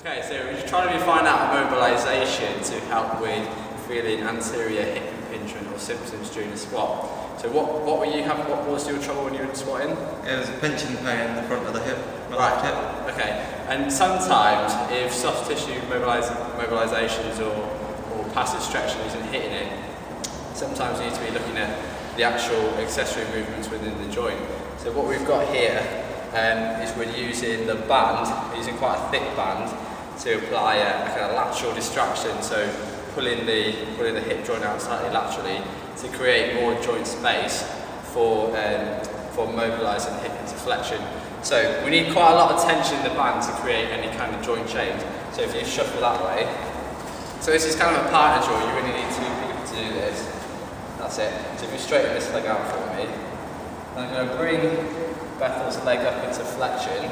Okay, so we're just trying to find out mobilisation to help with feeling anterior hip impingement or symptoms during the squat. So what were you having? What was your trouble when you were squatting? It was a pinching pain in the front of the hip, my left hip. Okay, and sometimes if soft tissue mobilisations or passive stretching isn't hitting it, sometimes you need to be looking at the actual accessory movements within the joint. So what we've got here is we're using the band, we're using quite a thick band to apply a kind of lateral distraction, so pulling the hip joint out slightly laterally to create more joint space for mobilising hip into flexion. So we need quite a lot of tension in the band to create any kind of joint change. So if you shuffle that way, so this is kind of a partner joint, you really need two people to do this. That's it. So if you straighten this leg out for me, I'm going to bring Bethel's leg up into flexion,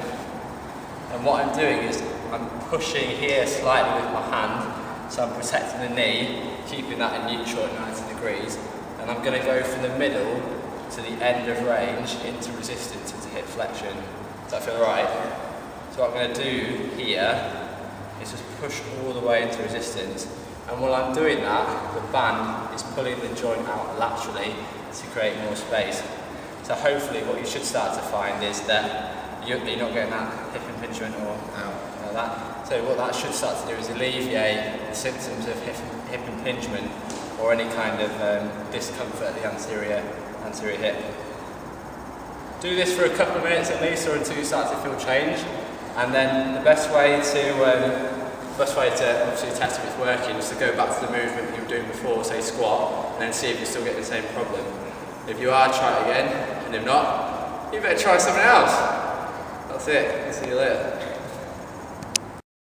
and what I'm doing is I'm pushing here slightly with my hand, so I'm protecting the knee, keeping that in neutral at 90 degrees, and I'm going to go from the middle to the end of range into resistance into hip flexion. Does that feel right? So what I'm going to do here is just push all the way into resistance, and while I'm doing that, the band is pulling the joint out laterally to create more space. So hopefully what you should start to find is that you're not getting that hip impingement or like that. So what that should start to do is alleviate the symptoms of hip impingement or any kind of discomfort at the anterior hip. Do this for a couple of minutes at least, or until you start to feel change. And then the best way to obviously test if it's working is to go back to the movement you were doing before, say squat, and then see if you're still getting the same problem. If you are, try it again, and if not, you better try something else. That's it. See you later.